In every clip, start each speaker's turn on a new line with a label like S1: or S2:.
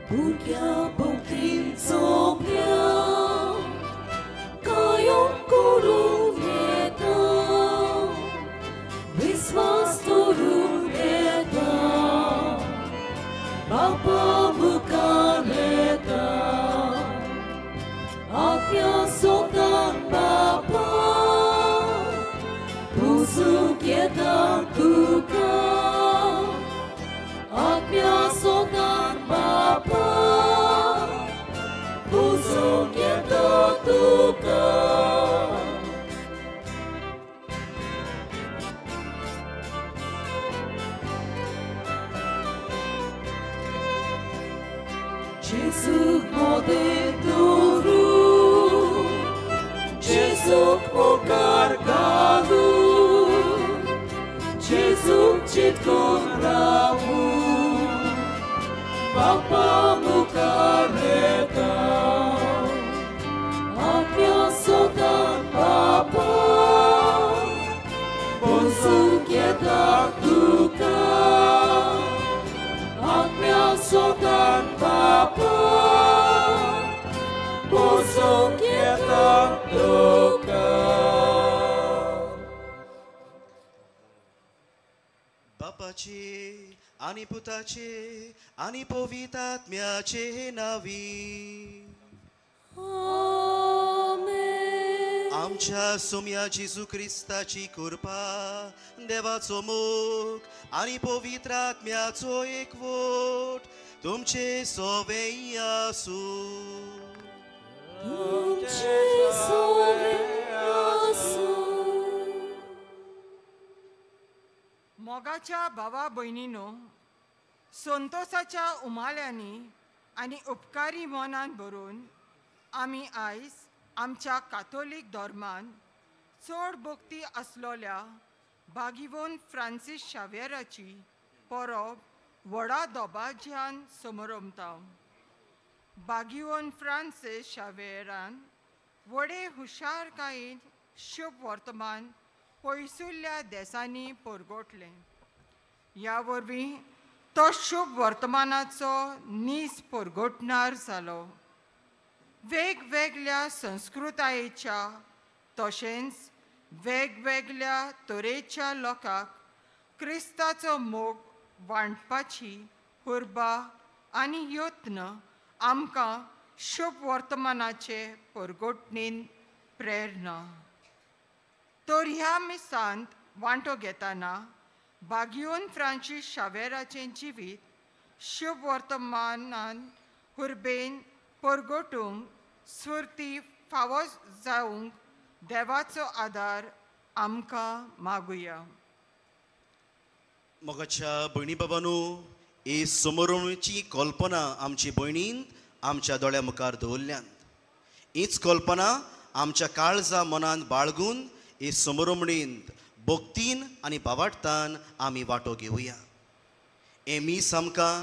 S1: Bukia buktin sopia, kayong kurung eta, wiswas turun eta, Bapa bukan eta, Akya sokan Bapa, busuk eta tuka, Akya sokan Bapa, busuk eta tuka. Jesus mode turu, Jesus mo cargado, Jesus chitkon ramu, Bapa mo careta, Akya sokan Bapa, busuk eta tuka, Akya sokan Bapa, busuk eta tuka.
S2: बापाचे आणि पुताचे आणि पवित्रात्म्याचे नावी
S1: Amen.
S2: आमच्या सोम्या जेजू ख्रिस्ताची कृपा देवाचो मोग आणि पवित्रात्म्याचो एकवट तुमचे सोबे आसू
S1: तुमचे सोबे आसू.
S3: मोगाच्या भावा भयणीनो, संतोषाच्या उमाळ्यांनी आणि उपकारी मनान भरून आमी आयज आमच्या काथोलीक धर्मान चड भक्ती आसलोल्या भागिवोन फ्रांसीस शावेराची परब व्हडा दोबाज्यान समारंभता. भागिवोन फ्रांसीस शावेरान व्हडे हुशारकायेन शुभ वर्तमान पयसुल्ल्या देशांनी परगोटले. ह्या वरवीं तो शुभ वर्तमानाचो नीस परगोटणार जालो. वेगवेगळ्या संस्कृतायेच्या तशेंच वेगवेगळ्या तरेच्या लोकांक क्रिस्ताचो मोग वांटपाची हुर्बा आनी यत्न आमकां शुभ वर्तमानाचे परगोटणेन प्रेरणा. तर ह्या मिसांत वांटो घेतना भागिवोन फ्रांसीस शावेराचें जिवीत शुभ वर्तमानान हुर्बेन परगोटूंक सुरती फावो जावंक देवाचो आदार आमकां मागुया.
S2: मोगाच्या भयणी बाबांनो, ही समारंभाची कल्पना आमची भयणीन आमच्या दोळ्या मुखार दवरल्यान हीच कल्पना आमच्या काळजा मनान बाळगून ही समारंभणेंत भक्तीन आनी भावार्थान आमी वांटो घेवया. हे मीस आमकां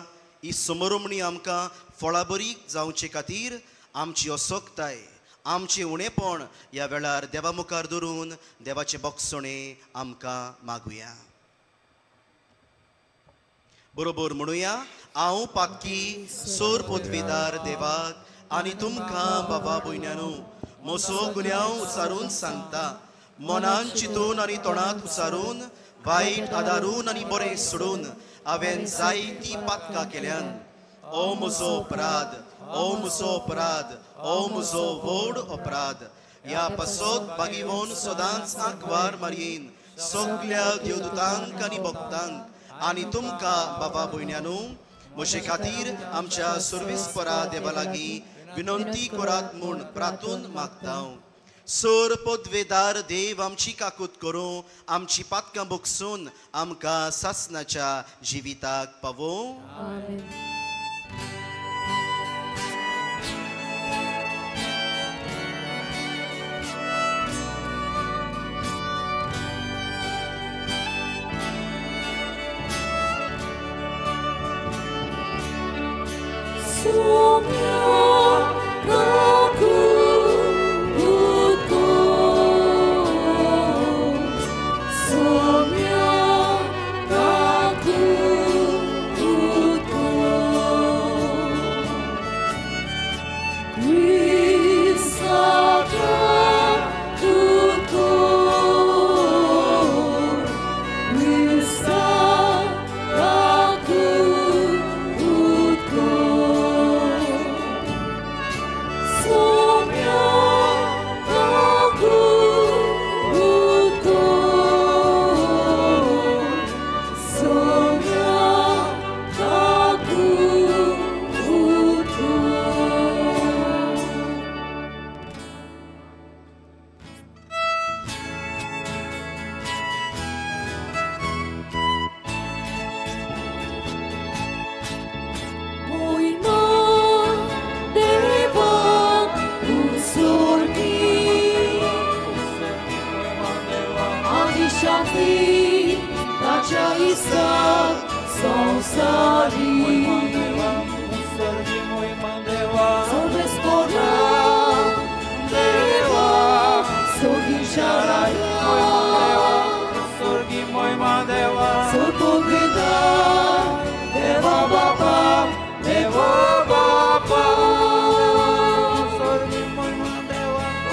S2: ही समारंभणी आमकां फळाबरीक जावचे खातीर आमची असोक्ताय आमचे उणेपण ह्या वेळार देवा मुखार धरून देवाचे बोगसणे आमकां मागुया. बरोबर म्हणुया, हांव पाक्की सोर पदवीदार देवाक आनी तुमकां बाबा भयण्यांनो म्हजो गुन्यांव उचारून सांगता. मनान चिंतून आनी तोंडात उचारून वायट आदारून आनी बरें सोडून हांवें जायतीं पातकां केल्यान. ओ म्हजो अपराध, ओ म्हजो अपराध, ओ म्हजो व्हड अपराध. ह्या पासत भागिवोन सदांच आंकवार मारयेन सगल्या देवदूतांक आनी भक्तांक आनी तुमकां बाबा भयण्यांनो म्हजे खातीर आमच्या सर्वेस्परा देवा लागीं विनंती करात म्हूण प्रार्थून मागता. सोर पदवेदार देव आमची काकूत करूं, आमची पातकां बोगसून आमकां सासणाच्या जिविताक पावों.
S1: Amen. Chafi, Tacha Isaac, Sonsari, Sorves Pora, Deva, Sorgi Sharaya, Sorpogeda, Deva Baba, Deva Baba,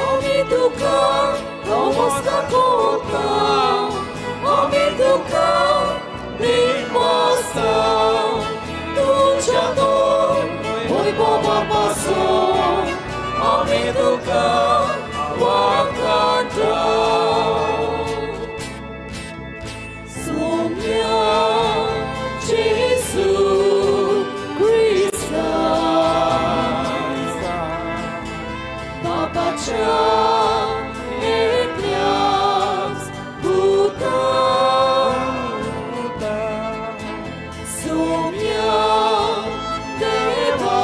S1: Ami Duka, Tomoska Kota, Ami Duka, Rimasa, Tuchado, Oi Baba Paso, Ami Duka, Wakanda, Somya, Jesus Christ, Baba Cha, Eklias, Buddha, Somya, Deva,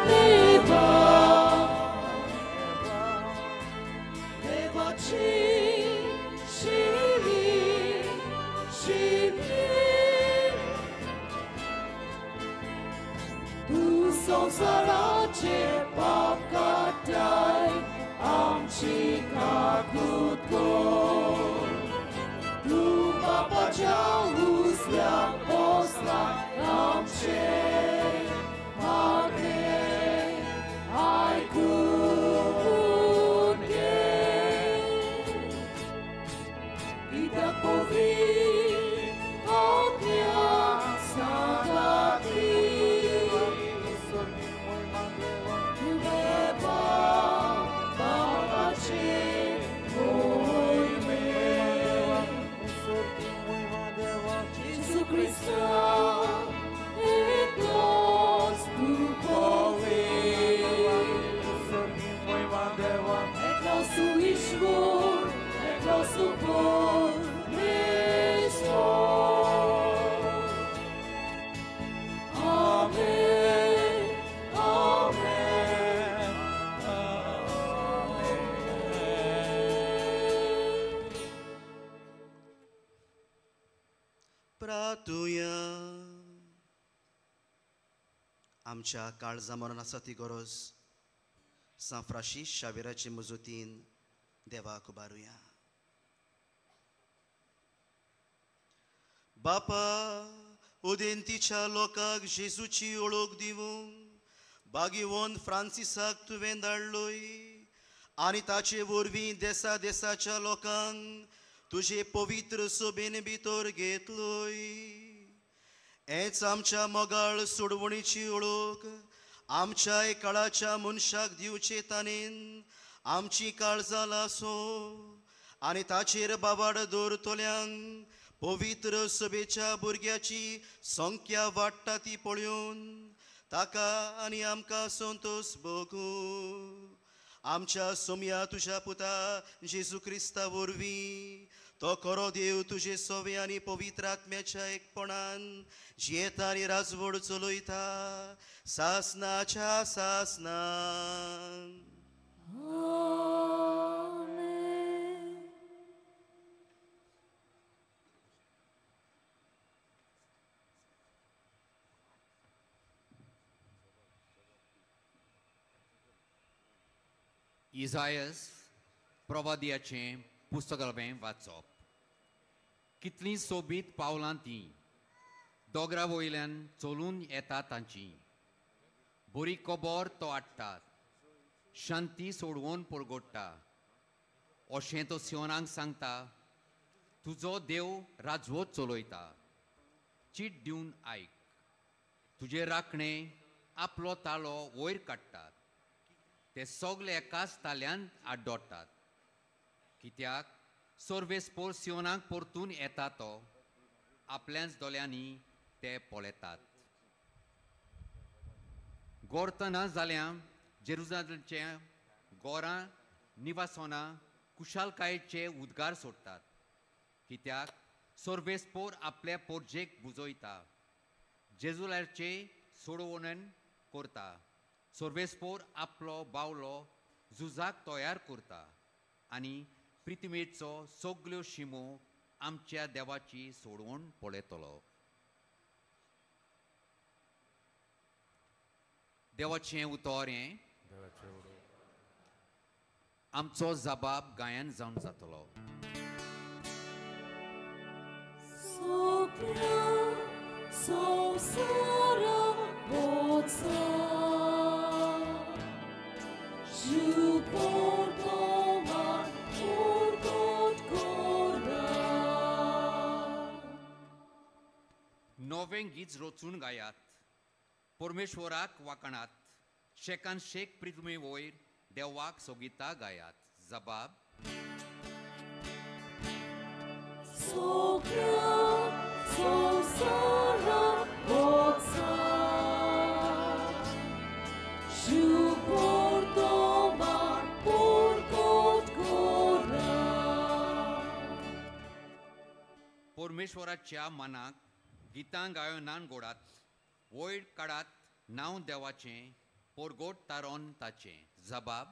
S1: Deva, Deva Chi, Shiri, Shiri, Tu Sonsarache Pakatai, Amchi Kakutko, Tu Papa Jaus Posla, Amche, Magre, Aikunge, Ida Povi, Ognia, Sagati, Nubeba, Babache, Oime, Jesus Christ, Eklos tu Pove, Eklos tu Ishvor, Eklos tu Pornestor. Amen, Amen, Amen.
S2: प्रार्थुया आमच्या काळजा मरणाचा ती गरज सांफ्राशीस शाविराचे मजतीन देवाक उबारुया. बापा उदेंतीच्या लोकांक जेजूची ओळख दिवंक बागीवन फ्रांसिसाक तुवें धाडलोय आनी ताचे वरवीं देसा देसाच्या लोकांक तुजे पवित्र सोबेन भितर घेतलोय. हेच आमच्या मोगाळ सोडवणीची ओळख आमच्या काळाच्या मनशाक दिवचे ताणेन आमची काळजां लासो आनी ताचेर बाबाड दवरतल्यांक पवित्र सभेच्या भुरग्याची संख्या वाडटा ती पळोवन ताका आनी आमकां संतोष भोगू. आमच्या सोम्या तुज्या पुता जेजू क्रिस्ता वरवीं तो खरो देव तुजे सोवे आनी पवित्र आत्म्याच्या एकपणान जियेता आनी राजवड चलयता सासनाच्या सासनान.
S1: Amen.
S4: इसायास प्रवादियाचें पुस्तक वाचप. कितलीं सोबीत पावलां तीं दोगरा वयल्यान चलून येता तांची. बरी कबोर तो हाडटात, शांती सोडवून परगोडटा. अशें तो सियोनाक सांगता, तुजो देव राजवट चलयता. चीट दिवन आयक, तुजे राखणे आपलो ताळो वयर काडटात. ते सगळे एकाच ताल्यांत आड्डोडटात. कित्याक सर्वेस्पोर सियोनाक परतून येता तो आपल्याच दोळ्यांनी ते पळयतात. गोरतना जाल्यां जेरुजालेमचे गोरां निवासोनां कुशालकायेचे उद्गार सोडटात. कित्याक सर्वेस्पोर आपल्या पोरजेक बुजयता. जेजुलाचे सोडवण करता. सर्वेस्पोर आपलो बावलो झुजाक तयार करता आनी पृथ्वीचो सगल्यो शिमो आमच्या देवाची सोडवण पळयतलो. देवाचें उतर हें आमचो जबाब गायन जावन जातलो.
S1: Sopra sara botsa Ju portoma porgot gora
S4: नवें गीत रचून गायात. परमेश्वराक वाकणात. शेकान शेक पृथ्वी वयर देवाक सोगिता गायात. जबाब
S1: Sopra sara botsa Ju portoma porgot gora
S4: परमेश्वराच्या मनाक गितां गायनान गोडात. वयर काडात नांव देवाचें पोरगोट तारोन ताचें. जबाब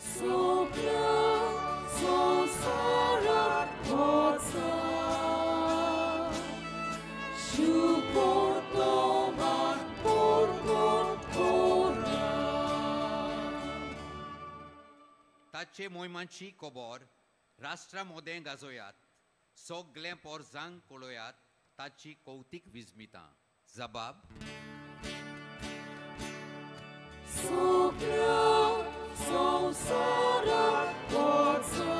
S1: Sopra sara botsa Ju portoma porgot gora
S4: ताचे मोहिमाची खबर राष्ट्रा मोदें गाजोयात. सगळे पोरजांक कळोयात ताची कौतीक विस्मितां. जबाब
S1: Sopra sara botsa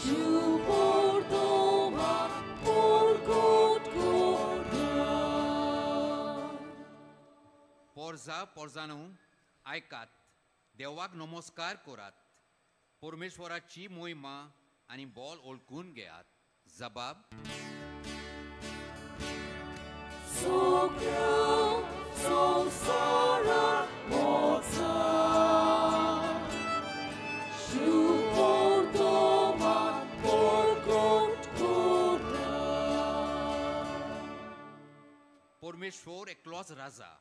S1: Ju portoma porgot gora
S4: पोरजा पोरजानू आयकात. देवाक नमस्कार करात. परमेश्वराची मोहिमा आनी बोल ओळखून घेयात. जबाब
S1: Sopra sara botsa Ju portoma porgot gora
S4: परमेश्वर एकलोच राजा.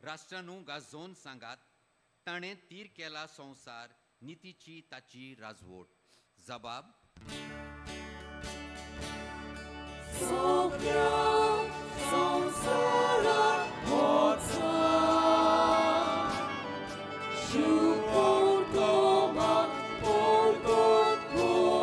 S4: राष्ट्रांनू गाजोवन सांगात. ताणें तीर केला संवसार नितीची ताची राजवट. जबाब
S1: Sopra sara botsa Ju portoma porgot gora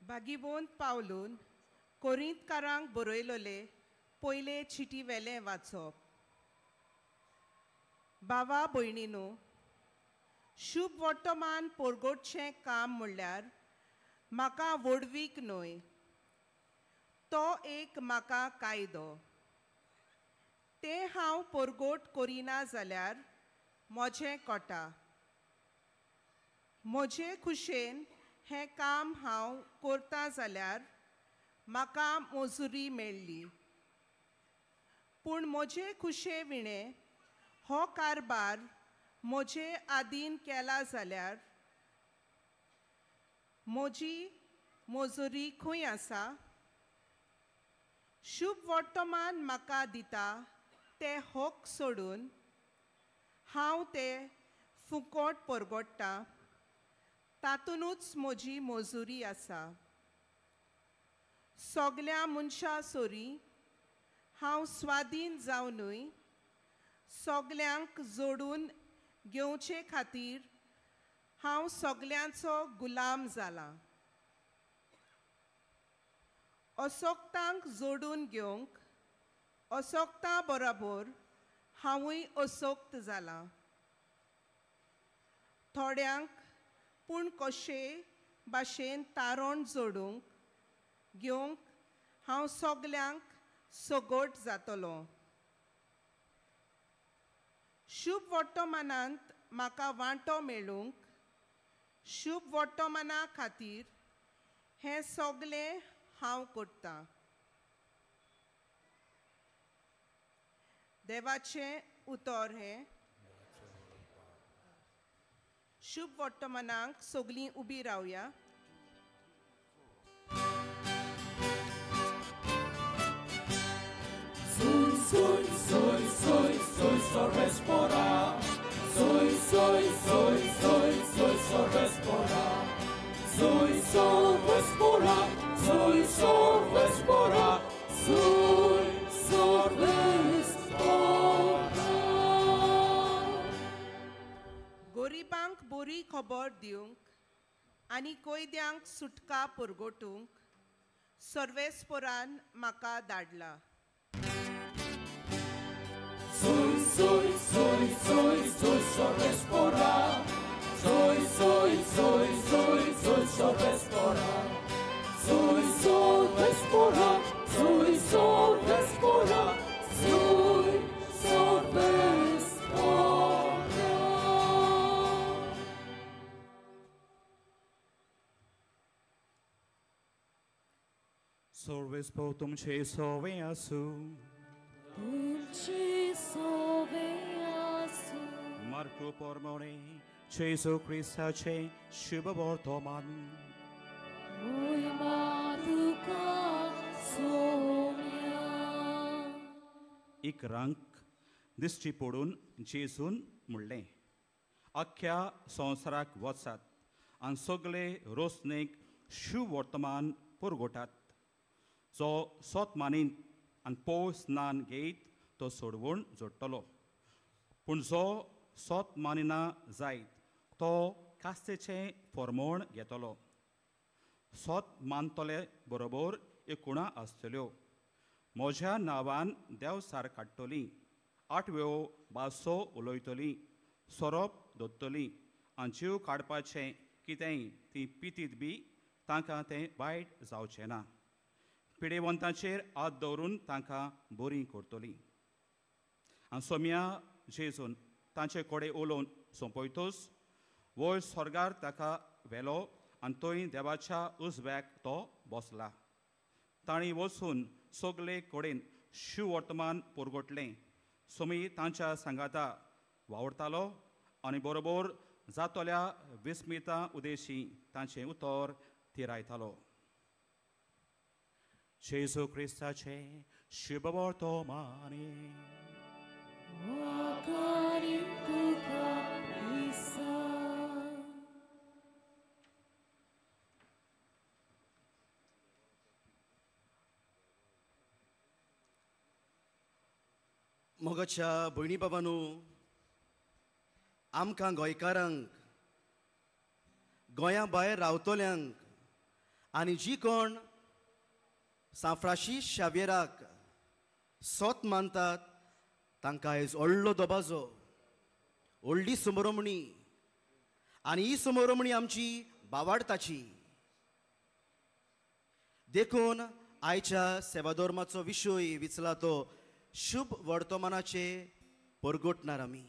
S5: बागीवंत पावलून कोरिंतकारांक बरयलोले पयले चिटी वेलें वाचप. भावा भयणीनो, शुभ वर्तमान पोरगोटचें काम म्हणल्यार म्हाका वडवीक न्हय. तो एक म्हाका कायदो. तें हांव पोरगोट करिना जाल्यार म्हजें कोटा. म्हजे खुशेन हें काम हांव करता जाल्यार म्हाका मजुरी मेळ्ळी. पूण म्हजे खुशे विणें हो कारबार म्हजे आदीन केला जाल्यार म्हजी मजुरी खंय आसा? शुभ वर्तमान म्हाका दिता तें होक सोडून हांव तें फुकट परगडटां. तातूंतूच म्हजी मजुरी आसा. सगल्या मनशां सोरी हांव स्वाधीन जावनूय सगल्यांक जोडून घेवचे खातीर हांव सगल्यांचो गुलाम जालां. असोक्तांक जोडून घेवंक असोक्तां बरोबर हांवूय असोक्त जालां. थोड्यांक पूण कशे भाशेन तारण जोडूंक घेवंक हांव सगल्यांक सगोट जातलो. शुभ वर्तमानांत म्हाका वांटो मेळूंक शुभ वर्तमाना खातीर हें सगलें हांव करतां. देवाचें उतर हें शुभ वर्तमानांक सगळीं उबी रावया.
S1: Soy, respora. Soy, respora. Soy, respora. Soy, respora. Soy, respora.
S5: गोरिबांक बरी खबर दिवंक आनी कोयद्यांक सुटका पुरगोटूंक सर्वेस्पोरान म्हाका धाडला.
S1: Soy, respora. Soy, respora. Soy, respora. Soy, respora. Soy, respora.
S6: Sorvespo tumche soveasu.
S1: Dulce soveasu.
S6: Marco pormone, Jesu Christa che, Shubha Vortoman.
S1: Oi maduka somya.
S6: एक रंक दिश्टी पडून जेसून म्हणलें अख्ख्या संवसाराक वचात आनी सगळे रोसणेक शुभ वर्तमान पुरगोटात. जो सोत मानीत आनी पोव स्नान घेयत तो सोडवून जोडटलो, पूण जो सोत मानिना जायत तो कास्तेचें फर्मोण घेतलो. सोत मानतले बरोबर एकुणा आसतल्यो. म्हज्या नांवान देवसार काडटली, 8 भासो उलयतली, सोरोप दोत्तली आनी जीव काडपाचें कितेंय ती पितीत बी तांकां तें वायट जावचें ना. पिडेवंतांचेर हात दवरून तांकां बरीं करतली. आनी सोम्या जेजून तांचे कडेन उलोवन सोंपयतूच वयर स्वर्गार ताका व्हेलो आनी थंय देवाच्या उजव्याक तो बसला. तांणी वचून सगळे कडेन शिव वर्तमान पुरगोटलें. सोमी तांच्या सांगाता वावरतालो आनी बरोबर जातल्या विस्मितां उदेशी तांचें उतर थिरायतालो. जेजू क्रिस्ताचें शुभ वर्तमानी.
S1: Wakari tuka prisa.
S2: मोगाच्या भयणी बाबांनो, आमकां गोंयकारांक, गोंया भायर रावतल्यांक आनी जी कोण सांफ्राशीस शावेराक सोत मानतात तांकां आयज व्हडलो दोबाजो, व्हडली समोरमणी. आनी ही समोरमणी आमची बावाडताची. देखून आयच्या सेवाधर्माचो विशय विचला तो शुभ वर्तमानाचे परगोटणार आमी.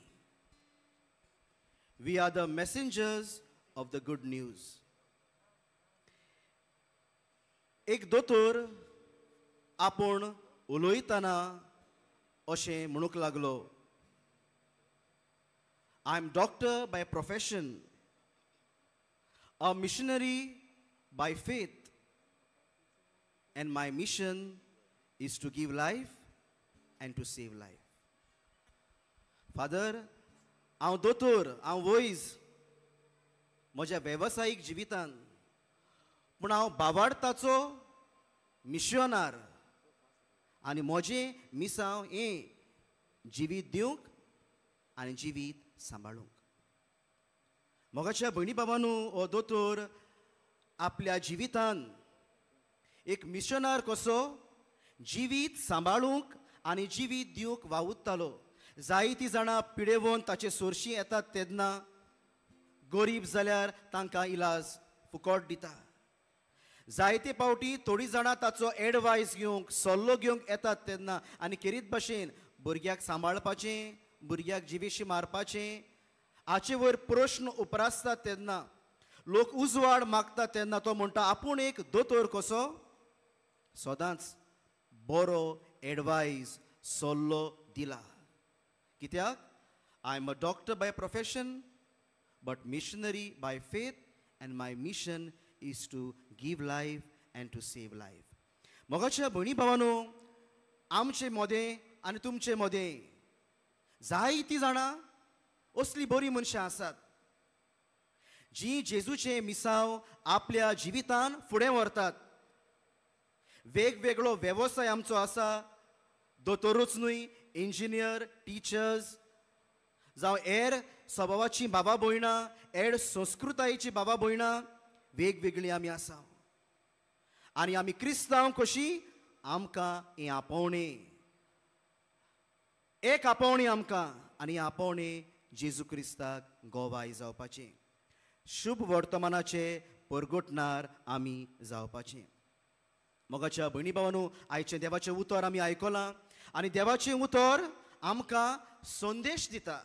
S2: We are the messengers of the good news. एक दोतोर आपूण उलयतना अशें म्हणूंक लागलो, I am doctor by profession, a missionary by faith, and my mission is to give life and to save life. Father, हांव दोतोर, हांव वैज म्हज्या वेवसायीक जिवितान, पूण हांव बावार्थाचो मिशनार आनी म्हजें मिसांव हें जिवीत दिवंक आनी जिवीत सांबाळूंक. मोगाच्या भयणी बाबांनो, हो दोतोर आपल्या जिवितान एक मिशनार कसो जिवीत सांबाळूंक आनी जिवीत दिवंक वावुरतालो. जायतीं जाणां पिडेवून ताचे सोरशीं येतात तेन्ना गरीब जाल्यार तांकां इलाज फुकट दिता. जायते फावटी थोडीं जाणां ताचो एडवायस घेवंक, सल्लो घेवंक येतात तेन्ना आनी खेरीत भाशेन भुरग्याक सांबाळपाचें, भुरग्याक जिवेशी मारपाचें हाचे वयर प्रश्न उपरासतात तेन्ना, लोक उजवाड मागतात तेन्ना तो म्हणटा आपूण एक दोतोर कसो सदांच बरो एडवायस, सल्लो दिला. कित्याक I am a doctor by profession, but missionary by faith, and my mission is to give life and to save life. मोगाच्या भणी भावानो, आमचे मोदें आनी तुमचे मोदें जायतीं जाणां असली बरी मनशां आसात जी जेजूचे मिसाव आपल्या जिवितान फुडें व्हरतात. वेगवेगळो वेवसाय आमचो आसा, दोतोरूच न्हय, इंजिनियर, टिचर्स जावं हेर स्वभावाची बाबा भयणां, हेर संस्कृतायेची बाबा भयणां वेगवेगळी आमी आसा. आनी आमी क्रिस्तांव कशी, आमकां हें आपोवणें, एक आपोवणें आमकां, आनी आपोवणें जेजू क्रिस्ताक गोवाय जावपाचें. शुभ वर्तमानाचे परगोटणार आमी जावपाचें. मोगाच्या भयणी भावांनो, आयचें देवाचें उतर आमी आयकलां आनी देवाचें उतर आमकां संदेश दिता.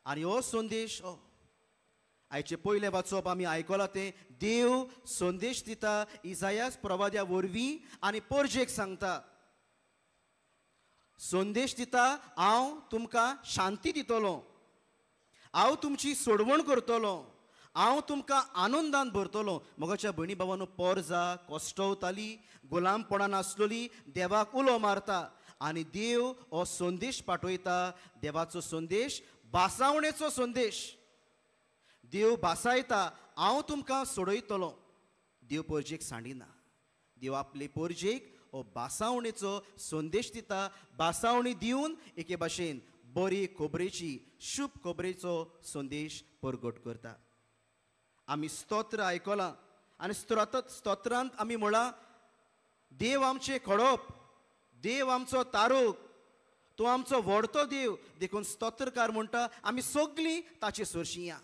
S2: आनी हो संदेश आयचे पयले वाचप आमी आयकलां तें देव संदेश दिता इसायास प्रवाद्या वरवीं आनी परजेक सांगता. संदेश दिता, हांव तुमकां शांती दितलो, हांव तुमची सोडवण करतलो, हांव तुमकां आनंदान भरतलो. मोगाच्या भयणी भावांनो, पोरजां कोश्टवतालीं, गुलामपणान आसलोलीं देवाक उलो मारता आनी देव हो संदेश पाठयता. देवाचो संदेश बासावणेचो संदेश. देव बासायता, हांव तुमकां सोडयतलो. देव परजेक सांडिना. देव आपले परजेक हो बासावणेचो संदेश दिता. बासावणी दिवन एके भाशेन बरी खोबरेची, शुभ खोबरेचो संदेश परगट करता. आमी स्तोत्र आयकलां आनी स्तोत्रांत आमी म्हळां, देव आमचें खडप, देव आमचो तारूक, तो आमचो व्हडतो देव. देखून स्तोत्रकार म्हणटा, आमी सगळीं ताचे सरशीं या,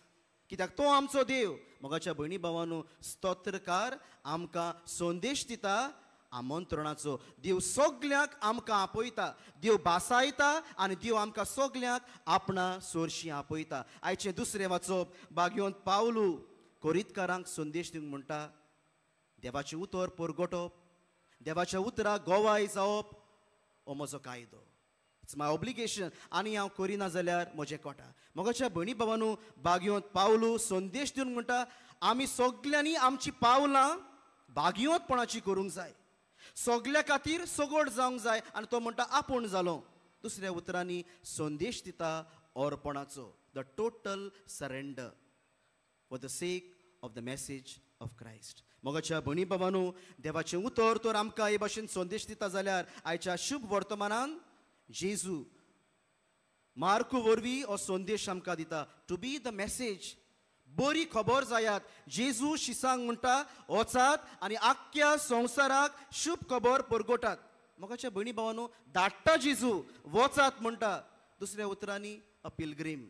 S2: कित्याक तो आमचो देव. मोगाच्या भयणी भावांनो, स्तोत्रकार आमकां संदेश दिता आमंत्रणाचो. देव सगल्यांक आमकां आपयता, देव बासायता आनी देव आमकां सगल्यांक आपणा सोरशीं आपयता. आयचें दुसरें वाचप, बागयोंत पावलू कोरीतकारांक संदेश दिवन म्हणटा, देवाचें उतर परगटप, देवाच्या उतराक गोवाय जावप हो म्हजो कायदो. It's my obligation. आनी हांव करिना जाल्यार म्हजें कोटा. मोगाच्या भयणी भावांनो, बागयोंत पावलू संदेश दिवन म्हणटा, आमी सगल्यांनी आमची पावलां बागयोंतपणाची करूंक जाय, सगल्या खातीर सगोड जावंक जाय. आनी तो म्हणटा आपूण जालो. दुसऱ्या उतरांनी संदेश दिता ओरपणाचो, the total surrender for the sake of the message of Christ. मोगाच्या भयणी भावांनो, देवाचें उतर तर आमकां हे भाशेन संदेश दिता जाल्यार आयच्या शुभ वर्तमानान जेजू मार्कू वरवीं हो संदेश आमकां दिता. टू बी द मेसेज, बरी खबर जायात. जेजू शिसांक म्हणटा, वचात आनी आख्ख्या संवसाराक शुभ खबर परगटात. मोगाच्या भयणी भावांनो, धाडटा जेजू, वचात म्हणटा. दुसऱ्या उतरांनी अ पिलग्रीम,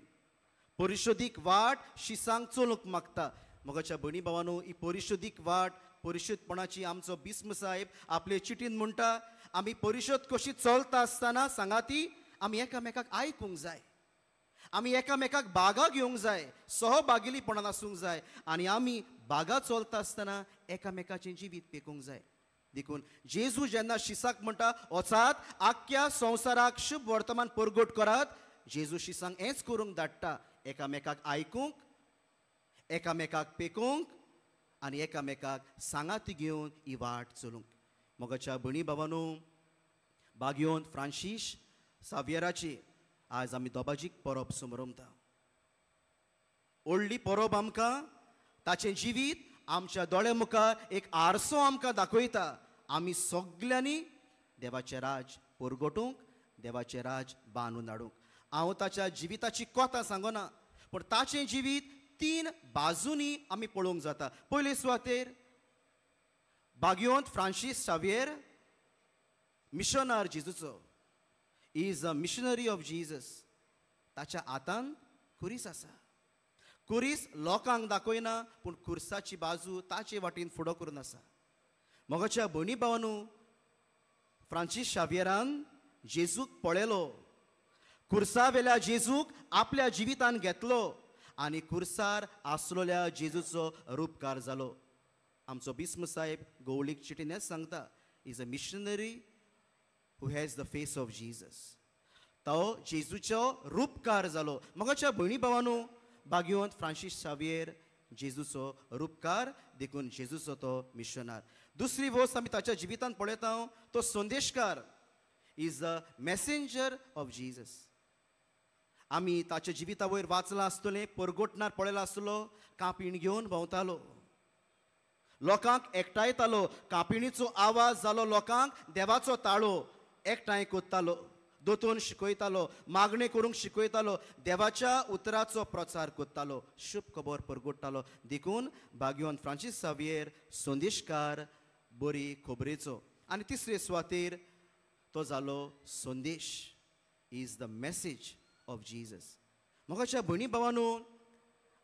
S2: परिशोदीक वाट शिसांक चलूंक मागता. मोगाच्या भयणी भावांनो, ही परिशोदीक वाट, परिशुद्धपणाची आमचो बिस्म साहेब आपले चिटीन म्हणटा, आमी परिशोध कशी चलता आसतना सांगाती आमी एकामेकाक आयकूंक जाय, आमी एकामेकाक बागा घेवंक जाय, सहभागिलीपणान आसूंक जाय आनी आमी बागा चलता आसतना एकामेकाचें जिवीत पेकूंक जाय. देखून जेजू जेन्ना शिसाक म्हणटा, वचात आख्ख्या संवसाराक शुभ वर्तमान परगट करात, जेजू शिसांक हेंच करूंक धाडटा, एकामेकाक आयकूंक, एकामेकाक पेकूंक आनी एकामेकाक सांगाती घेवन ही वाट चलूंक. मोगाच्या भयणी भावांनो, बागयोंत फ्रांसीस सावियराची आज आमी दोबाजीक परब समरमता. व्हडली परब आमकां ताचें जिवीत आमच्या दोळे मुखार एक आरसो आमकां दाखयता. आमी सगल्यांनी देवाचें राज परगटूंक, देवाचें राज बांदून हाडूंक. हांव ताच्या जिविताची कथा सांगना, पूण ताचें जिवीत 3 बाजूंनी आमी पळोवंक जाता. पयले सुवातेर बागयोंत फ्रांसीस सावियर मिशनर जेजूचो, is a missionary of Jesus. ताच्या हातान कुरीस आसा. कुरीस लोकांक दाखयना, पूण कुर्साची बाजू ताचे वाटेन फुडो करून आसा. मोगाच्या भयणी भावांनो, फ्रांसीस सावियरान जेजूक पळयलो, कुर्सा वेल्या जेजूक आपल्या जिवितान घेतलो आनी कुर्सार आसलोल्या जेजूचो रूपकार जालो. आमचो बिस्म साहेब गवळीक चिटीन हेंच सांगता, is a missionary who has the face of Jesus. तो जेजूचो रूपकार जालो. मोगाच्या भयणी भावांनो, बागयोंत फ्रांसीस शावियर जेजूचो रूपकार देखून जेजूचो तो मिशनार. दुसरी वस्त आमी ताच्या जिवितांत पळयता तो संदेशकार is the messenger of Jesus. आमी ताच्या जिविता वयर वाचलां आसतलें, परगोटणार पळयला आसतलो, कापीण घेवन भोंवतालो, लोकांक एकठांयतालो, कापिणीचो आवाज जालो लोकांक देवाचो ताळो एकठांय कोत्तालो, दोतोन शिकयतालो, मागणी करूंक शिकयतालो, देवाच्या उतराचो प्रचार कोत्तालो, शुभ खबर परगोडटालो. देखून बागयोन फ्रांसीस शावियर संदेशकार बरी खबरेचो. आनी तिसरे सुवातेर तो जालो संदेश is the message of Jesus. मोगाच्या भयणी भावांनो,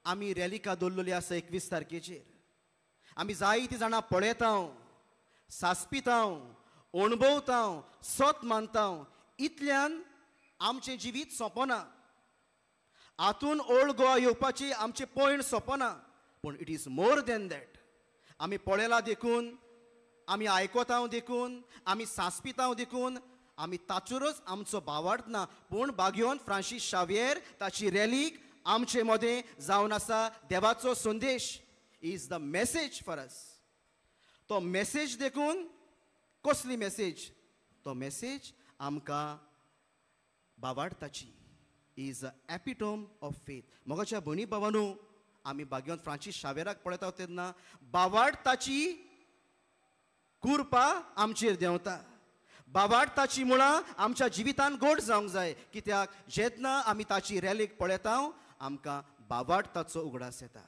S2: आमी रॅलिका दवरलेली आसा 21 तारखेचेर. आमी जायतीं जाणां पळयता, सासपिता, अणभवता, सत मानता, इतल्यान आमचें जिवीत सोंपना. हातून ओल्ड गोवा येवपाची आमचें पॉयंट सोंपना. पूण it is more than that. आमी पळयलां देखून, आमी आयकोता देखून, आमी सांसपिता देखून, आमी ताचेरच आमचो भावार्थ ना. पूण बागयोन फ्रांसीस शावियर ताची रॅलीक आमचे मदें जावन आसा. देवाचो संदेश is the message for us. तो मेसेज देखून कसली मेसेज? तो मेसेज आमकां भावार्थाची is a epitome of faith. मोगाच्या भयणी भावांनो, आमी बागयोन फ्रांसीस शावियराक पळयता तेन्ना भावार्थाची कुरपा आमचेर देंवता. भावार्थाची मुळां आमच्या जिवितान गोड जावंक जाय. कित्याक जेन्ना आमी ताची रॅलीक पळयता आमकां भावार्थाचो उगडास येता.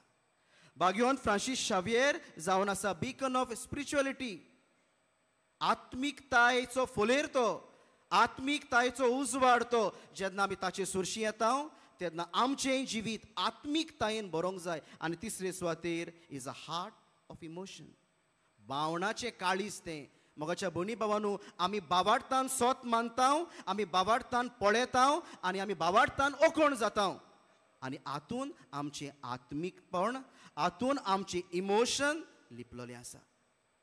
S2: बागयोन फ्रांसीस शावियर जावन आसा बीकन ऑफ स्पिरिच्युअलिटी. आत्मीकतायेचो फोलेर तो, आत्मीकतायेचो उजवाड तो. जेन्ना आमी ताचे सुरशी येता तेन्ना आमचें जिवीत आत्मीकतायेन बरोंक जाय. आनी तिसरे सुवातेर is a heart of emotion. भावनाचें काळीज तें. मोगाच्या भयणी भावांनो, आमी भावार्थान सोत मानता, आमी भावार्थान पळयता आनी आमी भावार्थान ओखण जाता. आनी हातून आमचें आत्मीकपण, हातून आमचें इमोशन लिपलेलें आसा.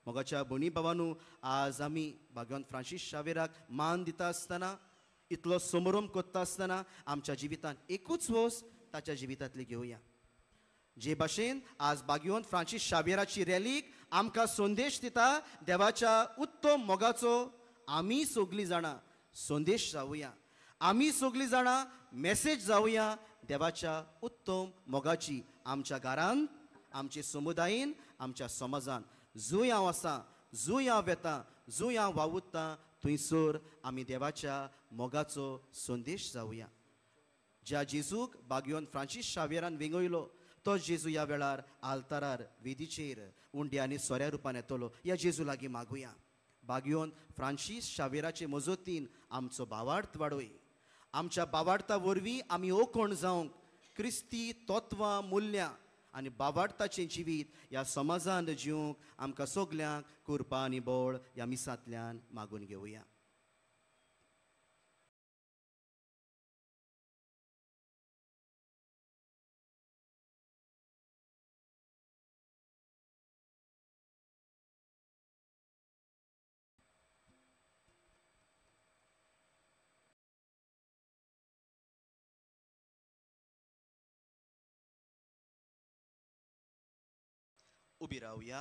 S2: मोगाच्या भयणी भावांनो, आज आमी बागयोन फ्रांसीस शावियराक मान दिता आसतना, इतलो समारंभ करता आसतना आमच्या जिवितान एकूच वस्त ताच्या जिवितांतली घेवया. जे भाशेन आज बागयोन फ्रांसीस शावियराची रॅलीक आमकां संदेश दिता देवाच्या उत्तम मोगाचो. आमी सगलीं जाणां संदेश जावया, आमी सगलीं जाणां मेसेज जावया देवाच्या उत्तम मोगाची. आमच्या घरांत, आमच्या समुदायान, आमच्या समाजान जंय हांव आसां, जंय हांव येतां, जंय हांव वावुरतां, थंयसर आमी देवाच्या मोगाचो संदेश जावया. ज्या जेजूक बागयोन फ्रांसीस शावियरान विंगयलो तो जेजू ह्या वेळार आल्तारार, वेदीचेर उंड्या आनी सोऱ्या रुपान येतलो. ह्या जेजू लागीं मागुया. बागयोन फ्रांसीस शावियराचे मजतीन आमचो भावार्थ वाडोय. आमच्या भावार्था वरवीं आमी ओखण जावंक क्रिस्ती तत्वां, मुल्यां आनी भावार्थाचें जिवीत ह्या समाजांत जिवंक आमकां सगल्यांक कृपा आनी बळ ह्या मिसांतल्यान मागून घेवया. उबी रावया.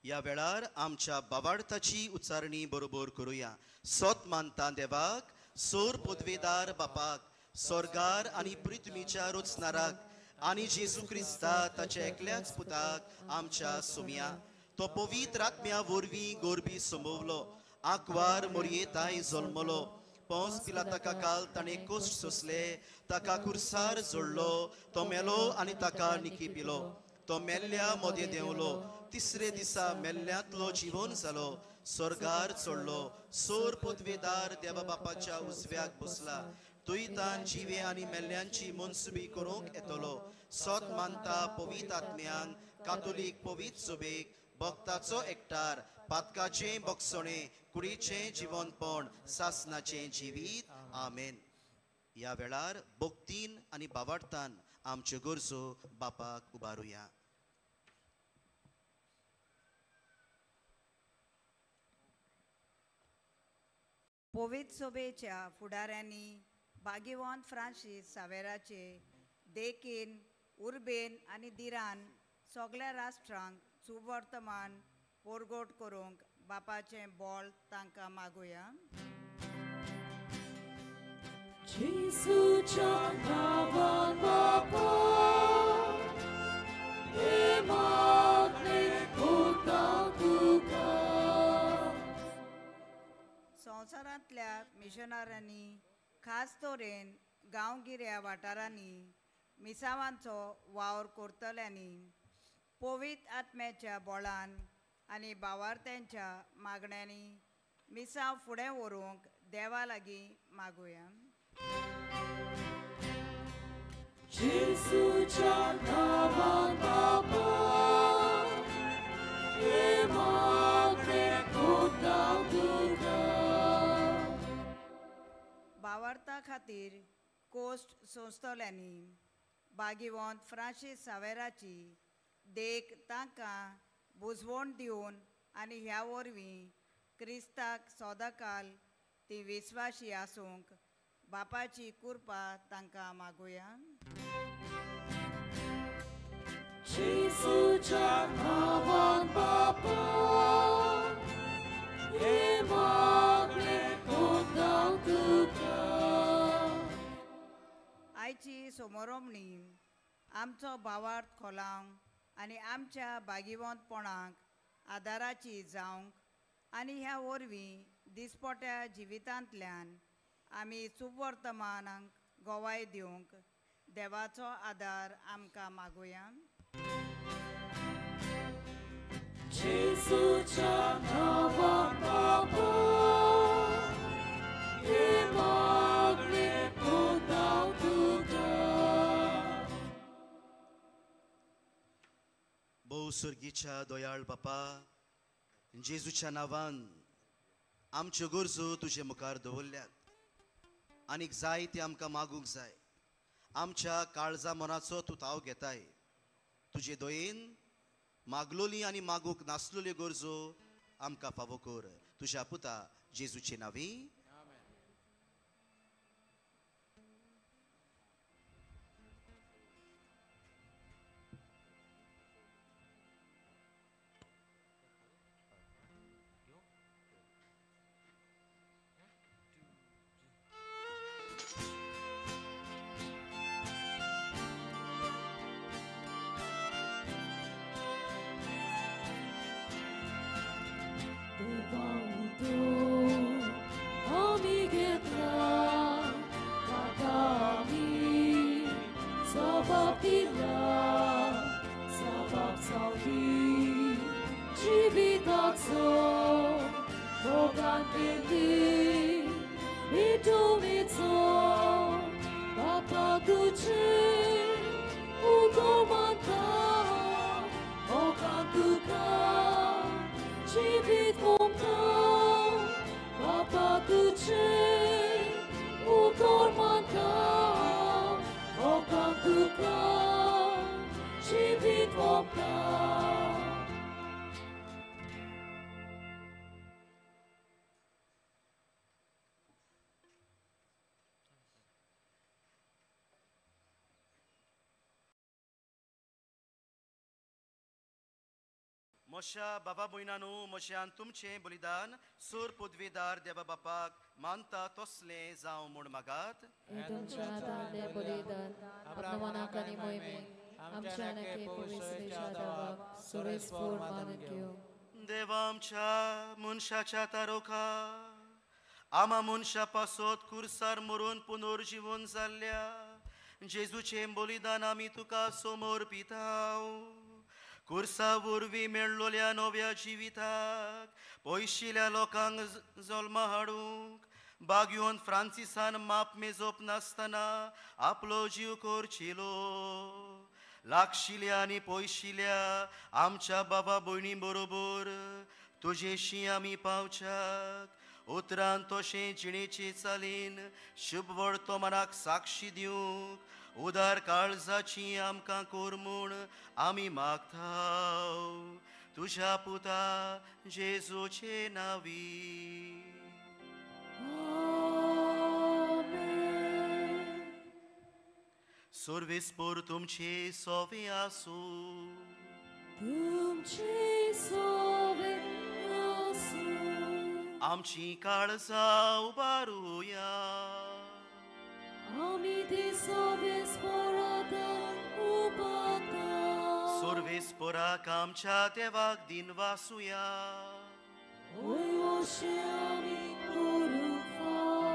S2: ह्या वेळार आमच्या भावार्थाची उच्चारणी बरोबर करुया. सोत मानता देवाक, सोर पदवेदार बापाक, स्वर्गार आनी पृथ्वीच्या रचणाराक आनी जेजू क्रिस्ता ताच्या एकल्याच पुताक आमच्या सुम्या. तो पवित्र आत्म्या वरवीं गोरबी संभोवलो, आंकवार मोरयेताय जल्मलो. पोंस पिलाताका काल ताणें कोश्ट सोंसले, ताका कुर्सार जोडलो. तो मेलो आनी ताका निखिपिलो. तो मेल्ल्या मोदे देंवलो, तिसरे दिसा मेल्ल्यांतलो जिवन जालो. स्वर्गार चडलो, सोर पदवेदार देवा बापाच्या उजव्याक बसला. तुयतान जिवे आनी मेल्ल्यांची मनसुबी करूंक येतलो. सोत मानता पवित्र आत्म्यांक, कातोलीक पवित्र सभेक, भक्ताचो एकठार, पातकाचें बगसणें, कुडीचें जिवनपण, सासनाचें जिवीत. आमेन. ह्या वेळार भक्तीन आनी भावार्थान आमच्यो गरजो बापाक उबारुया.
S7: पवित्र सभेच्या फुडाऱ्यांनी भाग्यवान फ्रांसीस सावेराचे देखीन उर्बेन आनी दिरान सगळ्या राष्ट्रांक सुवर्तमान पोरगोट करूंक बापाचें बोल तांकां मागुया.
S1: जेसूच्या नावान बापा हे मागणे कोता तुका.
S7: संवसारांतल्या मिशनरांनी खास तरेन गांवगिऱ्या वाठारांनी मिसावांचो वावर करतल्यांनी पवित्र आत्म्याच्या बोळान आनी भावार्थ्यांच्या मागण्यांनी मिसांव फुडें व्हरूंक देवा लागीं मागुया.
S1: जेसूच्या नावान बापा हे मागणे कोता तुका.
S7: भावार्था खातीर कोस्ट संस्थोल्यांनी भाग्यवंत फ्रांसीस सावेराची देख तांकां बुजवण दिवन आनी ह्या वरवीं क्रिस्ताक सदांकाल ती विस्वाशी आसूंक बापाची कृपा तांकां मागुया.
S1: जेसूच्या नावान बापा हे मागणे कोता तुका.
S7: आयची सोमोरमणी आमचो भावार्थ खोलावंक आनी आमच्या भाग्यवंतपणाक आदाराची जावंक आनी ह्या वरवीं दिसपट्या जिवितांतल्यान आमी सुवर्तमानाक गोवाय दिवंक देवाचो आदार आमकां मागुया.
S1: जेसूच्या नावान बापा हे मागणे कोता तुका.
S2: भोवसुर्गीच्या दोयाळ बापा जेजूच्या नांवान आमच्यो गरजो तुजे मुखार दवरल्यात आनीक जाय ते आमकां मागूंक जाय. आमच्या काळजा मनाचो तूं ताव घेताय. तुजे दयेन मागलोली आनी मागूंक नासलोल्यो गरजो आमकां फावो कर. तुज्या पुता जेजूचे नांवी. मोशा बाबा भयणानो, मोशान तुमचें बलिदान सोर पदवीदार देवा बापाक मानता तसलें जावं म्हूण मागात.
S1: हे तुमच्या हातांतलें बलिदान आपल्या मनाक आनी मोहिमेक आमच्या नखे पवित्रेच्या देवाक सुरेस्फोर मानून घेवं.
S2: देवा आमच्या मनशाच्या तारोखा आमा मनशा पासत कुर्सार मरून पुनर्जीवन जाल्ल्या जेजूचें बलिदान आमी तुका समर्पिताव. कुर्सा वरवीं मेळ्ळोल्या नव्या जिविताक पयशिल्ल्या लोकांक जल्मा हाडूंक भाग्यवंत फ्रांसिसान माप मेजप नासतना आपलो जीव करचिलो. लागशिल्ल्या आनी पयशिल्ल्या आमच्या बाबा भयणी बरोबर तुजेशी आमी पावच्याक उतरान तशें जिणेचे चालीन शुभ वर्तमानाक साक्षी दिवंक उदार काळजाची आमकां कोर म्हूण आमी मागताव. तुज्या पुता जेजूचे नांवी.
S1: आमेन.
S2: सर्वेस्पर तुमचे सोवे आसू
S1: तुमचे सोवे आसू
S2: आमची काळजा उबारूया
S1: आमी ते सोवेस्परात उबारता
S2: सर्वेस्पराक आमच्या देवाक दिन वासूया
S1: ओय ओशे आमी करूंक फावो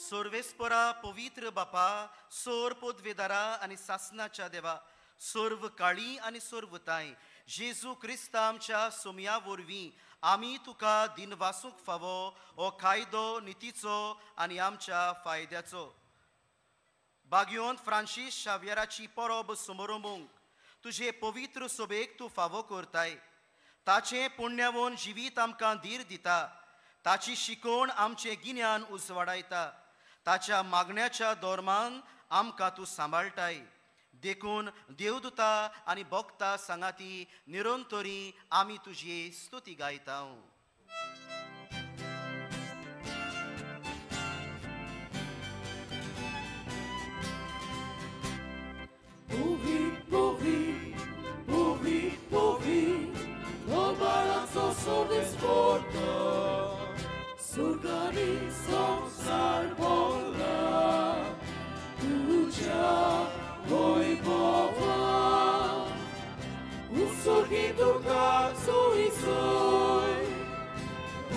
S2: सर्वेस्परा पवित्र बापा सोर पोदवेदारा आनी सासनाच्या देवा सर्व काळी आनी सर्वताय जेजू क्रिस्त आमच्या सोमया वरवीं आमी तुका दिन वासूंक फावो हो कायदो नितीचो आनी आमच्या फायद्याचो बागयोन फ्रांसीस शाव्याराची परब समारंभूंक तुजे पवित्र सोबेक तूं फावो करताय ताचें पुण्यवोन जिवीत आमकां धीर दिता ताची शिकोवण आमचें गिन्यान उजवाडायता ताच्या मागण्याच्या दोरमान आमकां तूं सांबाळटाय देखून देवदूता आनी भक्ता सांगाती निरंतरी आमी तुजी स्तुती गायता
S1: Surgani संसार बोला तुझ्या वैभवा उसर्गी तुका सोयी सोय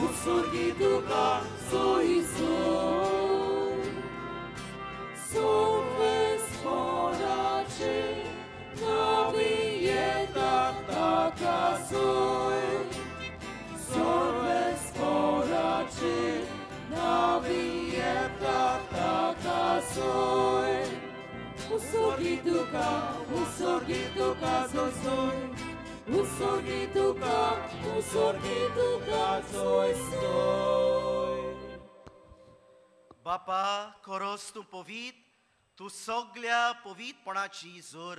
S1: उसर्गी तुका सोयी सोय सर्वेस्पराचे नावी येतात ताका सोय सर्वेस्पराचे नावी येतात ताका सोय usorgi tuka soy usorgi tuka soy
S2: बापा खरोच तूं पवित तूं सगळ्या पवितपणाची जोर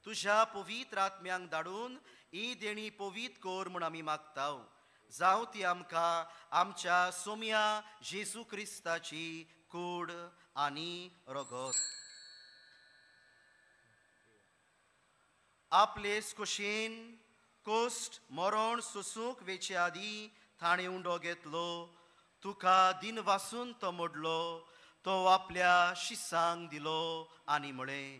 S2: तुझ्या पवित्र आत्म्यांक धाडून ही देणी पवित कोर म्हूण आमी मागताव जावं ती आमकां आमच्या सोम्या जेजू क्रिस्ताची कूड आनी रगत आपले कुशीन कोस्ट मरण सोसूंक वेचे आदी ताणें उंडो घेतलो तुका दिन वासून तो मोडलो तो आपल्या शिसांक दिलो आनी म्हळें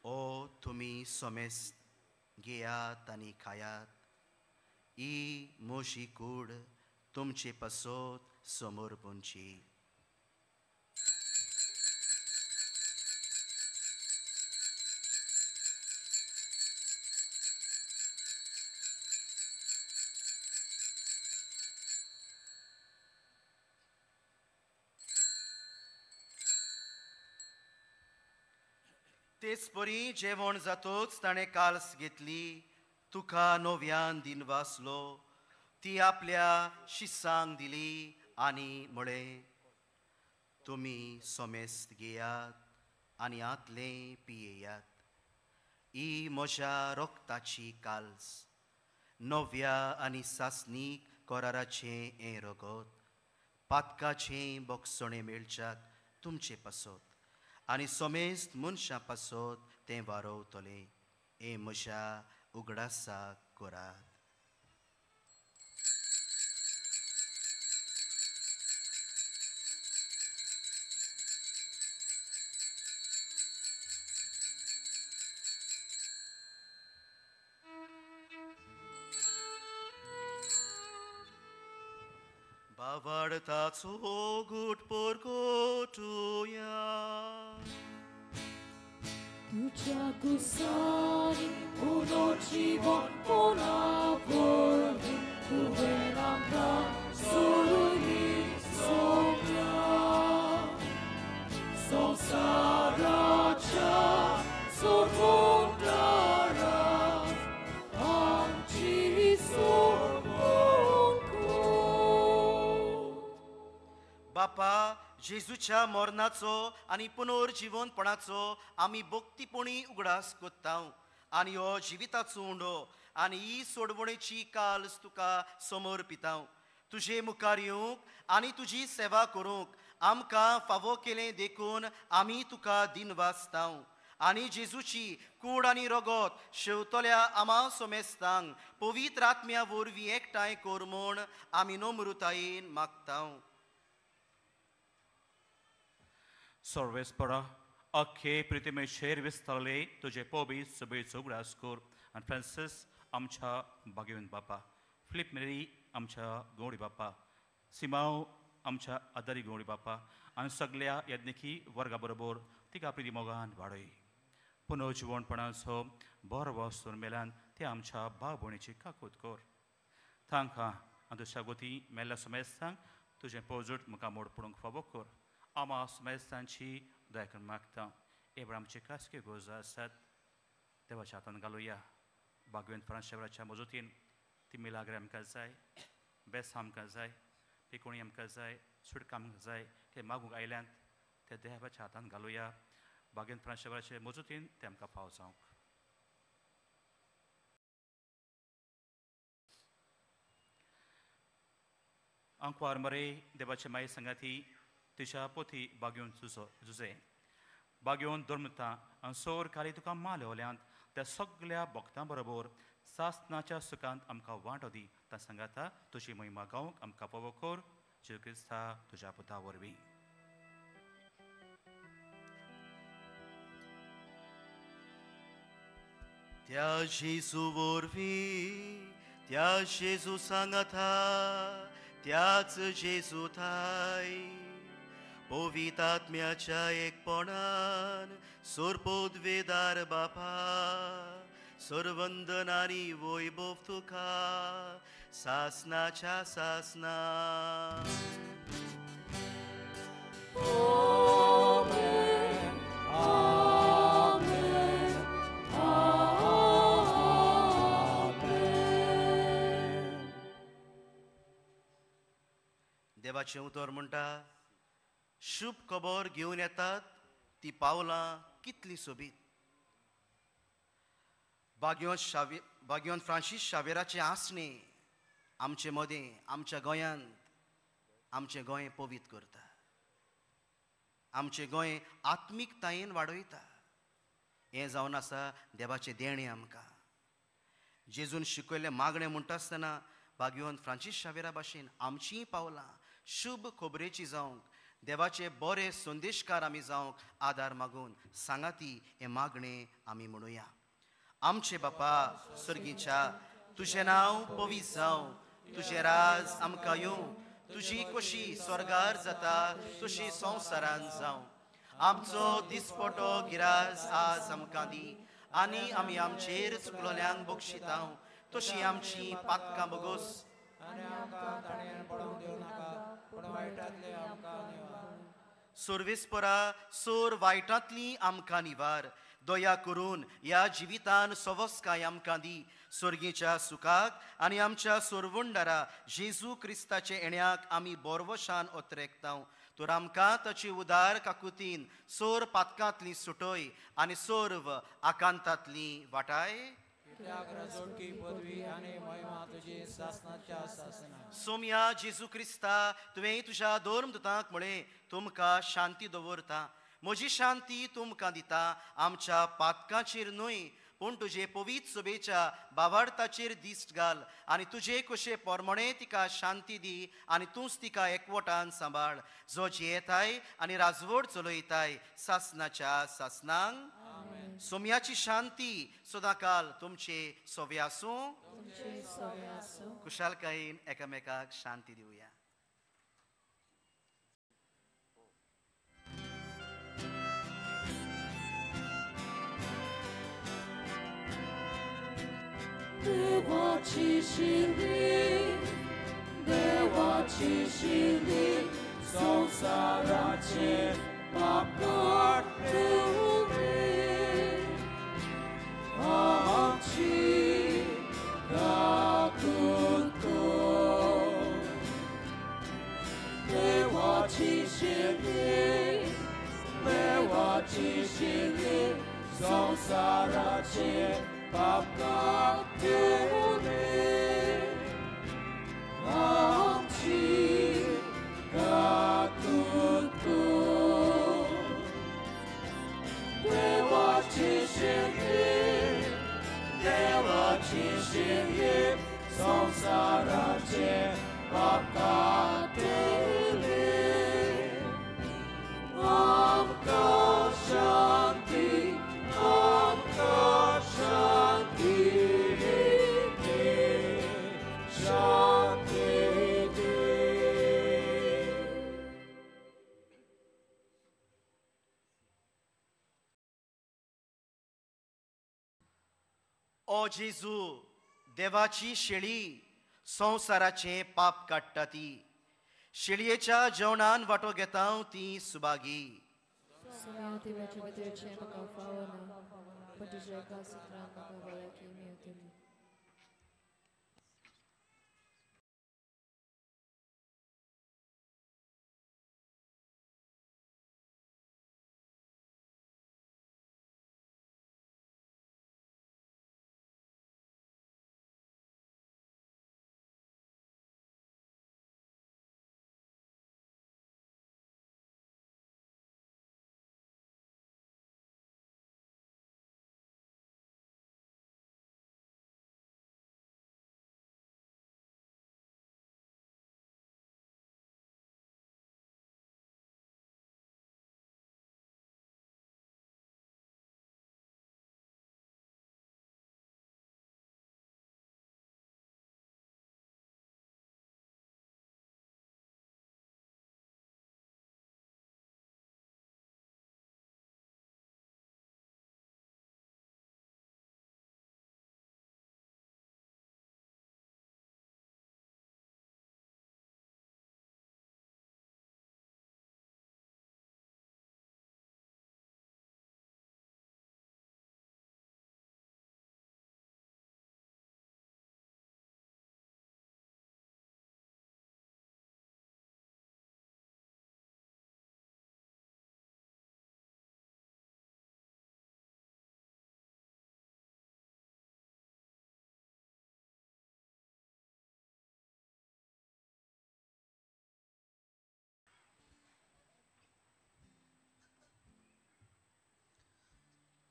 S2: ओ तुमी सोमेस्त घेयात आनी खायात ही मोशी कूड तुमचे पासत समोर पोंची तेच परी जेवण जातोच ताणें काल्स घेतली तुका नव्यान दिन वासलो ती आपल्या शिसांक दिली आनी म्हळें तुमी सोमेस्त घेयात आनी आतले पियेयात ही म्हज्या रोगताची काल्स नव्या आनी सासनीक कोराराचें हें रगत पातकाचें बोगसणें मेळच्याक तुमचे पासत आनी सोमेस्त मनशां पासत तें वारोवतलें हें म्हज्या उगडासाक करात बावाडताचो गूट परगोटुया
S1: tucia kusani uno জীবন পোনাপড়বে কুবেরামরা সরুনি সোমরা সংসারাচা সর্বন্দারা আমচি সোমঙ্কো
S2: बापा जेजूच्या मरणाचो आनी पुनर्जीवनपणाचो आमी भक्तीपणी उगडास कोत्ताव आनी हो जिविताचो उंडो आनी ही सोडवणेची काल्स तुका समर्पिताव तुजे मुखार येवंक आनी तुजी सेवा करूंक आमकां फावो केलें देखून आमी तुका दिनवासतांव आनी जेजूची कूड आनी रगत शेवतल्या आमा सोमेस्तांक पवित्र आत्म्या वरवीं एकठांय कोर म्हूण आमी नम्रतायेन मागतांव.
S6: सर्वेस्परा अख्खे पृथ्वीचेर विस्तारले तुजे पवित्र सभेचो उगडास कर. आनी फ्रांसीस आमच्या भाग्यवंत बापा, फिलिप मेरी आमच्या गवळी बापा, सिमाव आमच्या आदारी गवळी बापा आनी सगळ्या यज्ञिकी वर्गा बरोबर तिका प्रिती मोगान वाडय. पुनर्जीवणपणाचो बरो वस्तून मेलान ते आमच्या भाव भयणीची काकूत कर. तांकां आनी दुसऱ्या गोती मेल्ल्या समेस्तांक तुजें पोजूट मुखार मोड पडूंक फावो कर. आमा समेस्तांची दया करून मागता. एबळ आमची खासगी गोजा आसात देवाच्या हातान घालुया. भाग्यवंत फ्रांशेवराच्या मजतीन ती मिलाग्रे आमकां जाय, बेस आमकां जाय, पिकोणी आमकां जाय, सुटका आमकां जाय, ते मागूंक आयल्यांत ते देवाच्या हातान घालुया. भाग्यवंत फ्रांशेवराचे मजतीन ते आमकां फाव जावंक. अंकवार मरे देवाचे माये संगाती तिच्या पोथी भाग्यवंत जुजे भाग्यवंत धर्मता आनी सोर काली तुका मालवल्यांत त्या सगळ्या भक्तां बरोबर सासनाच्या सुखांत आमकां वांटो दी. त्या सांगाता तुजी महिमा गावंक आमकां फावो कर. जेजू क्रिस्ता तुज्या पुता वरवीं.
S2: त्या जेजू वरवीं त्या जेजू सांगाता त्याच जेजू थाय पवित्र आत्म्याच्या एकपणान सोरपोदवेदार बापा सोरवंदन आनी वैभव तुका सासनाच्या सासना. देवाचें उतर म्हणटा, शुभ खबर घेवन येतात ती पावलां कितली सोबीत. भाग्यवंत फ्रांसीस शावेराचे आसणे आमचे मदें आमच्या गोंयांत आमचें गोंय पवित्र करता. आमचें गोंय आत्मीकतायेन वाडयता. हें जावन आसा देवाचें देणें आमकां. जेजून शिकयलें मागणें म्हणटा आसतना भाग्यवंत फ्रांसीस शावेरा भाशेन आमचीं पावलां शुभ खबरेची जावंक देवाचे बरे संदेशकार आमी जावंक आदार मागून सांगाती हें मागणें आमी म्हणुया. आमचे बापा सर्गीच्या तुजें नांव पवित्र जावं, तुजें राज आमकां येवं, तुजी खोशी स्वर्गार जाता तशी संवसारांत जावं. आमचो दिसपटो गिरास आज आमकां दी आनी आमी आमचेर चुकलोल्यांक बक्षितांव तशी आमची पातकां बगोस. सर्वेस्परा सोर वायटांतली आमकां निवार. दया करून ह्या जिवितान सवस्काय आमकां दी. स्वर्गीच्या सुखाक आनी आमच्या सोरवंडारा जेजू क्रिस्ताचे येण्याक आमी बोरवशान ओतरेकतांव. तर आमकां ताची उदार काकुतीन सोर पातकांतली सुटय आनी सोर्व आकांतांतली वाटाय. सोम्या जेजू क्रिस्ता तुवें तुज्या धर्मदूतांक म्हळें तुमकां शांती दवरता, म्हजी शांती तुमकां दिता. आमच्या पातकांचेर न्हय पूण तुजे पवित्र सभेच्या भावार्थाचेर दिश्ट घाल आनी तुजे कशे पोरमणे तिका शांती दी आनी तूंच तिका एकवटान सांबाळ. जो जियेताय आनी राजवट चलयताय सासनाच्या सासनांक. सोम्याची शांती सदांकाल तुमचे सोबे आसूं. कुशालकायेन एकामेकाक शांती दिवया.
S1: देवाची शिली संसाराचे पाप काडूनी आमची काकूत कर. देवाची शिली संसाराचे पाप काडूनी आमची काकूत
S2: ओ जेजू देवाची शेळी संवसाराचे पाप काडटा ती शेळयेच्या जेवणान वांटो घेता ती Subhagi
S1: Sumiyati vechi vedeche baka faona, patije ka sitran baka balaki miutili.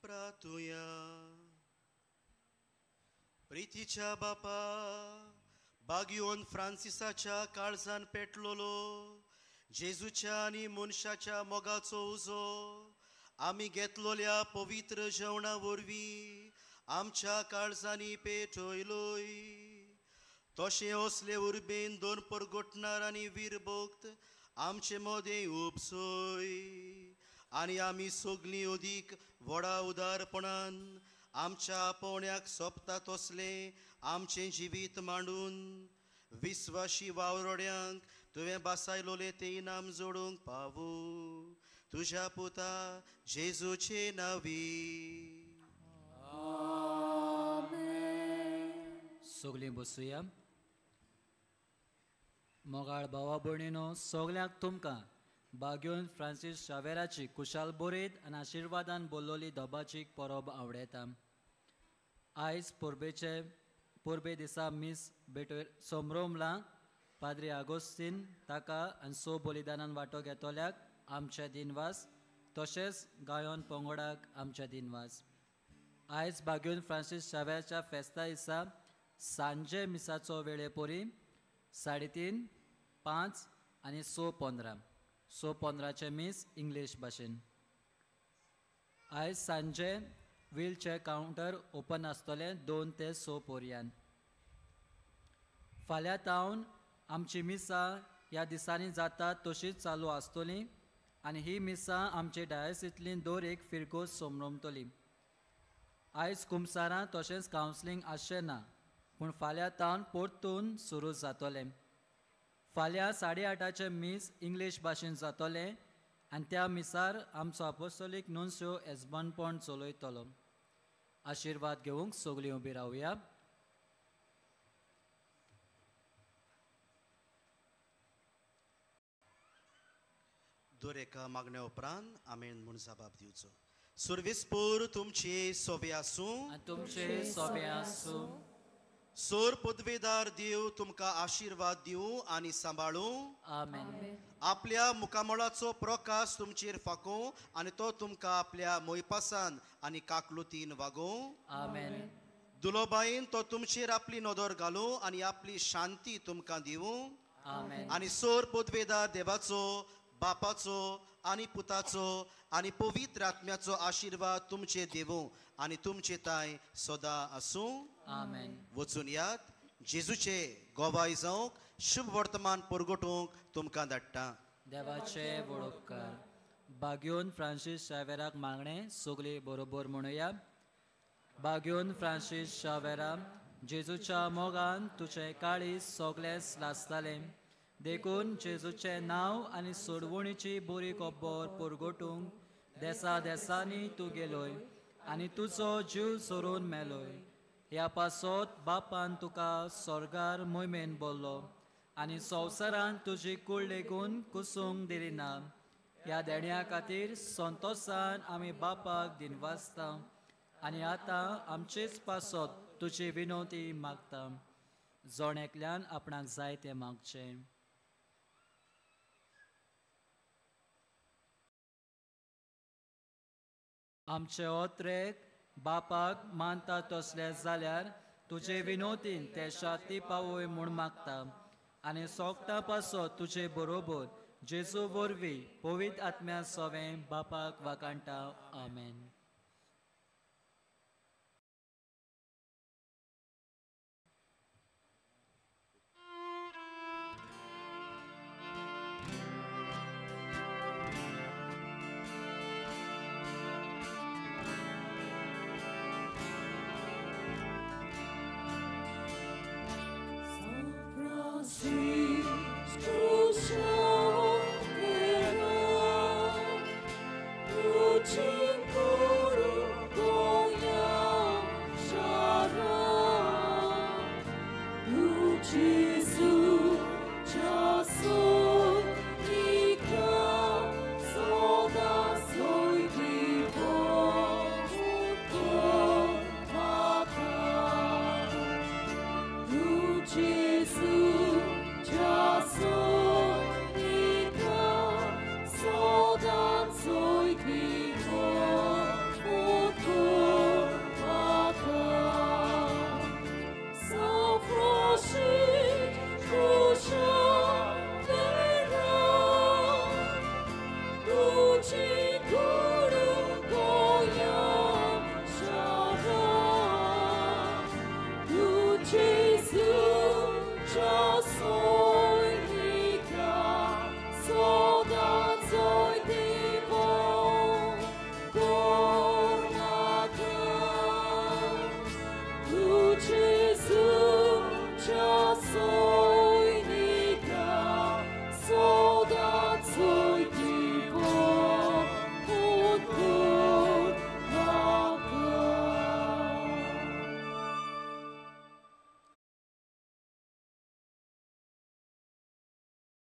S2: प्रार्थुया प्रितीच्या बापा बागयोन फ्रांसिसाच्या काळजान पेटलोलो जेजूच्या आनी मनशाच्या मोगाचो उजो आमी घेतलोल्या पवित्र जेवणा वरवीं आमच्या काळजांनी पेटयलोय तशें असले उर्बेन दोन परगोटणार आनी वीरभक्त आमचे मोदें उपसय आनी आमी सगलीं अदीक व्हडा उदारपणान आमच्या आपोवण्याक सोंपता तसले आमचें जिवीत मांडून विस्वाशी वावरोड्यांक तुवें बासायलोले तें इनाम जोडूंक पावू तुज्या पुता जेजूचे नांवी
S8: सगलीं बसुया मोगाळ भावा भयणीनो सगल्यांक तुमकां बागयोन फ्रांसीस शावेराची कुशाल बोरेद आनी आशिर्वादान बोल्लोली धोबाची परब आवडयता आयज पोरबे दिसा मिस बेटोर सोमरोमला पाद्री आगोस्तीन ताका आनी सो बलिदानान वांटो घेतोल्याक आमचे दिनवास तशेंच गायोन पंगडाक आमचे दिनवास आयज बागयोन फ्रांसीस शावेराच्या फेस्ता दिसा सांजे मिसाचो वेळे पोरी 3:30, 5 आनी 6:15 6:15चे मीस इंग्लीश भाशेन आयज सांजे व्हीलचेअर कावंटर ओपन आसतले 2 ते 6 पर्यंत फाल्यां तावन आमची मिसां ह्या दिसांनी जाता तशीच चालू आसतली आनी ही मिसां आमचे डायसिंतली दर एक फिरकोस सोमरमतली आयज कुमसारां तशेंच कावन्सिलींग आसचें ना पूण फाल्यां तावन परतून सुरू जातलें फाल्यां 8:30चे मीस इंग्लीश भाशेन जातलें आनी त्या मिसार आमचो अपोस्टोलीक नुन्सियो येजमानपण चलयतलो आशिर्वाद घेवंक सगलीं उबी रावया
S2: दर एका मागण्या उपरांत आमेन म्हूण जबाब दिवचो सुर्वेस्पूर तुमचे सोबे आसूं
S8: आनी तुमचे सोबे आसूं
S2: सोर पदवेदार देव तुमकां आशिर्वाद दिवं आनी सांबाळूं
S8: आमेन
S2: आपल्या मुखामळाचो प्रकाश तुमचेर फाकों आनी तो तुमकां आपल्या मोयपासान आनी काकलुतीन वागोवं
S8: आमेन
S2: दुलोबाईन तो तुमचेर आपली नदर घालूं आनी आपली शांती तुमकां दिवूं.
S8: आमेन.
S2: आनी सोर पदवेदार देवाचो, बापाचो आनी पुताचो आनी पवित्र आत्म्याचो आशिर्वाद तुमचे दिवूं आनी तुमचे ताय सदां आसूं.
S8: आमेन.
S2: वचून यात. जेजूचे गोवाय जावंक शुभ वर्तमान परगटूंक तुमकां धाडटा.
S8: देवाचे वळोपकार. बागयोन फ्रांसीस शावेराक मागणे सगळी बरोबर म्हणुया. बागयोन फ्रांसीस शावेरा, जेजूच्या मोगान तुझे काळीज सगळेच लासताले. देखून जेजूचे नांव आनी सोडवणीची बरी खबर परगटूंक देसा देसांनी तूं गेलोय आनी तुजो जीव सोडून मेलोय. ह्या पासत बापान तुका स्वर्गार मोहिमेन बोल्लो आनी संवसारान तुजी कूड लेगून कुसूंक दिली ना. ह्या देण्या खातीर संतोशान आमी बापाक दिनवासता आनी आतां आमचेच पासत तुजी विनोती मागता. जोण आपणाक जाय तें मागचें. आमचे ओत्रेक बापाक मानता तसले जाल्यार तुजे विनोतीन ते शाती पावोय म्हूण मागता आनी सोगता पासत तुजे बरोबर जेजू वरवीं पवित्र आत्म्या सवें बापाक वाकाणटा. आमेन.
S1: Jesus.